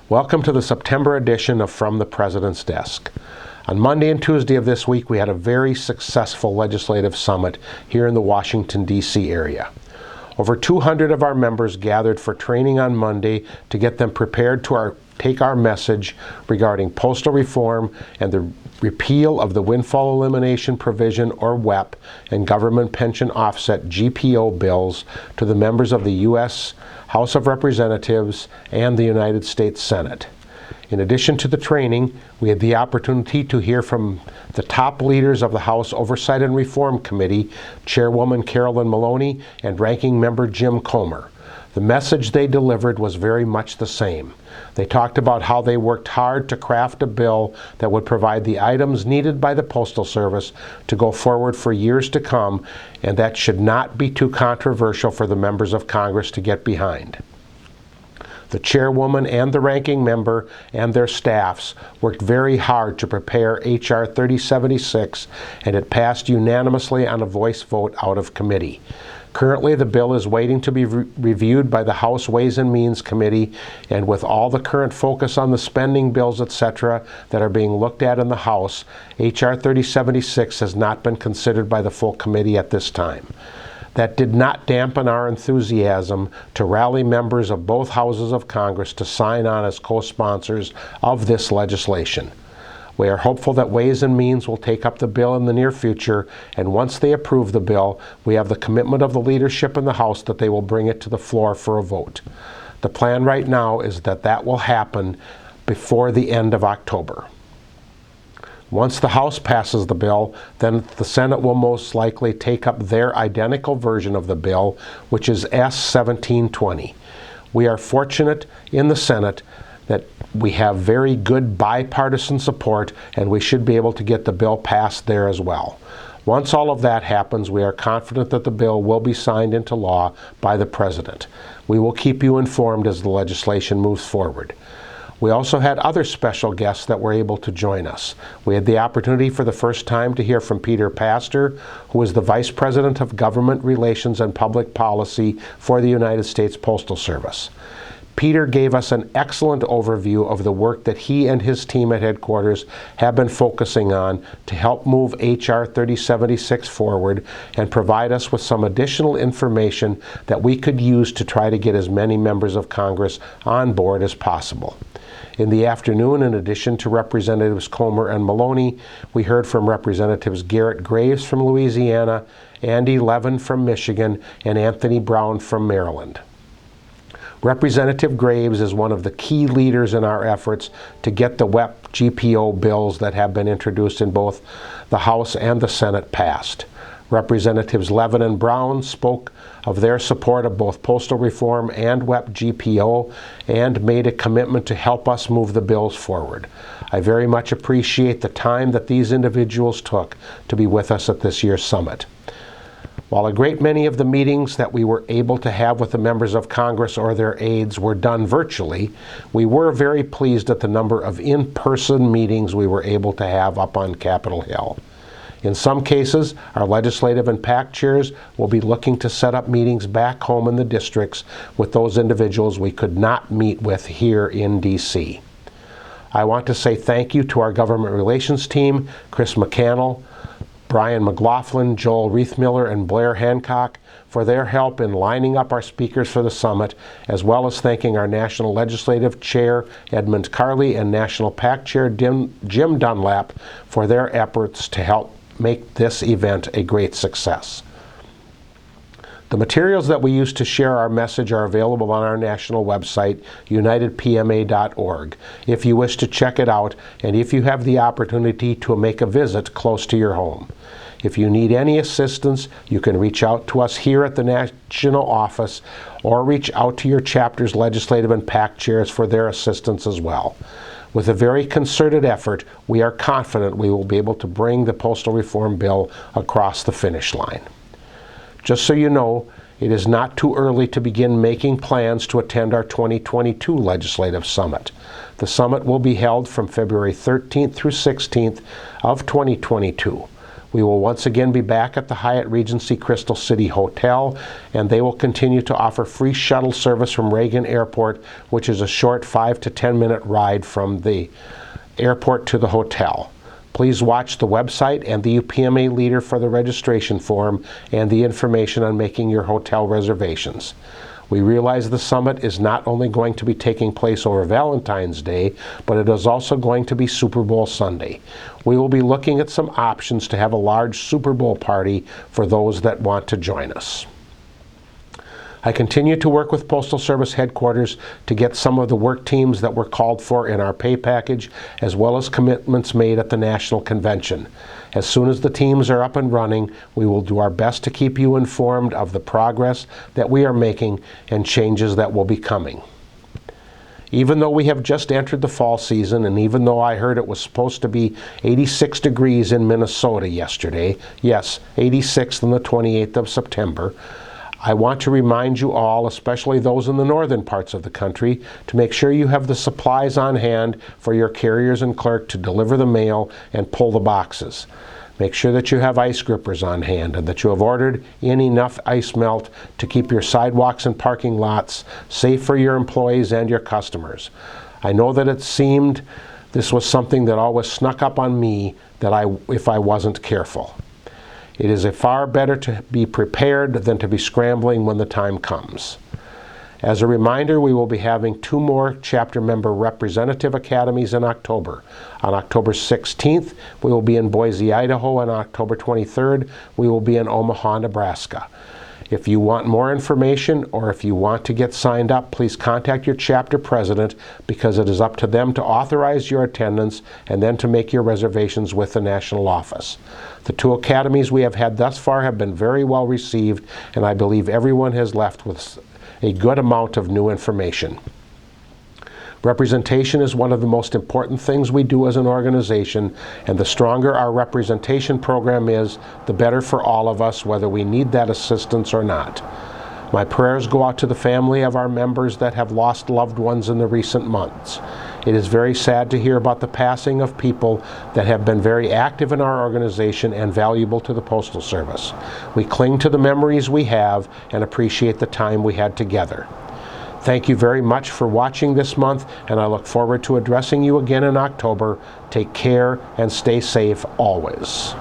Welcome to the September edition of From the President's Desk. On Monday and Tuesday of this week, we had a very successful legislative summit here in the Washington, D.C. area. Over 200 of our members gathered for training on Monday to get them prepared to take our message regarding postal reform and the repeal of the Windfall Elimination Provision, or WEP, and Government Pension Offset, GPO, bills to the members of the U.S. House of Representatives and the United States Senate. In addition to the training, we had the opportunity to hear from the top leaders of the House Oversight and Reform Committee, Chairwoman Carolyn Maloney and Ranking Member Jim Comer. The message they delivered was very much the same. They talked about how they worked hard to craft a bill that would provide the items needed by the Postal Service to go forward for years to come, and that should not be too controversial for the members of Congress to get behind. The chairwoman and the ranking member and their staffs worked very hard to prepare H.R. 3076, and it passed unanimously on a voice vote out of committee. Currently, the bill is waiting to be reviewed by the House Ways and Means Committee, and with all the current focus on the spending bills, etc., that are being looked at in the House, H.R. 3076 has not been considered by the full committee at this time. That did not dampen our enthusiasm to rally members of both houses of Congress to sign on as co-sponsors of this legislation. We are hopeful that Ways and Means will take up the bill in the near future, and once they approve the bill, we have the commitment of the leadership in the House that they will bring it to the floor for a vote. The plan right now is that that will happen before the end of October. Once the House passes the bill, then the Senate will most likely take up their identical version of the bill, which is S. 1720. We are fortunate in the Senate that we have very good bipartisan support, and we should be able to get the bill passed there as well. Once all of that happens, we are confident that the bill will be signed into law by the President. We will keep you informed as the legislation moves forward. We also had other special guests that were able to join us. We had the opportunity for the first time to hear from Peter Pastor, who is the Vice President of Government Relations and Public Policy for the United States Postal Service. Peter gave us an excellent overview of the work that he and his team at headquarters have been focusing on to help move H.R. 3076 forward and provide us with some additional information that we could use to try to get as many members of Congress on board as possible. In the afternoon, in addition to Representatives Comer and Maloney, we heard from Representatives Garrett Graves from Louisiana, Andy Levin from Michigan, and Anthony Brown from Maryland. Representative Graves is one of the key leaders in our efforts to get the WEP GPO bills that have been introduced in both the House and the Senate passed. Representatives Levin and Brown spoke of their support of both postal reform and WEP GPO and made a commitment to help us move the bills forward. I very much appreciate the time that these individuals took to be with us at this year's summit. While a great many of the meetings that we were able to have with the members of Congress or their aides were done virtually, we were very pleased at the number of in-person meetings we were able to have up on Capitol Hill. In some cases, our legislative and PAC chairs will be looking to set up meetings back home in the districts with those individuals we could not meet with here in D.C. I want to say thank you to our government relations team, Chris McCannell, Brian McLaughlin, Joel Reithmiller, and Blair Hancock for their help in lining up our speakers for the summit, as well as thanking our National Legislative Chair, Edmund Carley, and National PAC Chair, Jim Dunlap, for their efforts to help make this event a great success. The materials that we use to share our message are available on our national website, unitedpma.org, if you wish to check it out and if you have the opportunity to make a visit close to your home. If you need any assistance, you can reach out to us here at the National Office or reach out to your chapter's legislative and PAC chairs for their assistance as well. With a very concerted effort, we are confident we will be able to bring the postal reform bill across the finish line. Just so you know, it is not too early to begin making plans to attend our 2022 Legislative Summit. The summit will be held from February 13th through 16th of 2022. We will once again be back at the Hyatt Regency Crystal City Hotel, and they will continue to offer free shuttle service from Reagan Airport, which is a short 5 to 10 minute ride from the airport to the hotel. Please watch the website and the UPMA leader for the registration form and the information on making your hotel reservations. We realize the summit is not only going to be taking place over Valentine's Day, but it is also going to be Super Bowl Sunday. We will be looking at some options to have a large Super Bowl party for those that want to join us. I continue to work with Postal Service headquarters to get some of the work teams that were called for in our pay package, as well as commitments made at the National Convention. As soon as the teams are up and running, we will do our best to keep you informed of the progress that we are making and changes that will be coming. Even though we have just entered the fall season, and even though I heard it was supposed to be 86 degrees in Minnesota yesterday, yes, 86 on the 28th of September, I want to remind you all, especially those in the northern parts of the country, to make sure you have the supplies on hand for your carriers and clerk to deliver the mail and pull the boxes. Make sure that you have ice grippers on hand and that you have ordered in enough ice melt to keep your sidewalks and parking lots safe for your employees and your customers. I know that it seemed this was something that always snuck up on me if I wasn't careful. It is far better to be prepared than to be scrambling when the time comes. As a reminder, we will be having 2 more chapter member representative academies in October. On October 16th, we will be in Boise, Idaho, and on October 23rd, we will be in Omaha, Nebraska. If you want more information or if you want to get signed up, please contact your chapter president, because it is up to them to authorize your attendance and then to make your reservations with the national office. The 2 academies we have had thus far have been very well received, and I believe everyone has left with a good amount of new information. Representation is one of the most important things we do as an organization, and the stronger our representation program is, the better for all of us, whether we need that assistance or not. My prayers go out to the family of our members that have lost loved ones in the recent months. It is very sad to hear about the passing of people that have been very active in our organization and valuable to the Postal Service. We cling to the memories we have and appreciate the time we had together. Thank you very much for watching this month, and I look forward to addressing you again in October. Take care and stay safe always.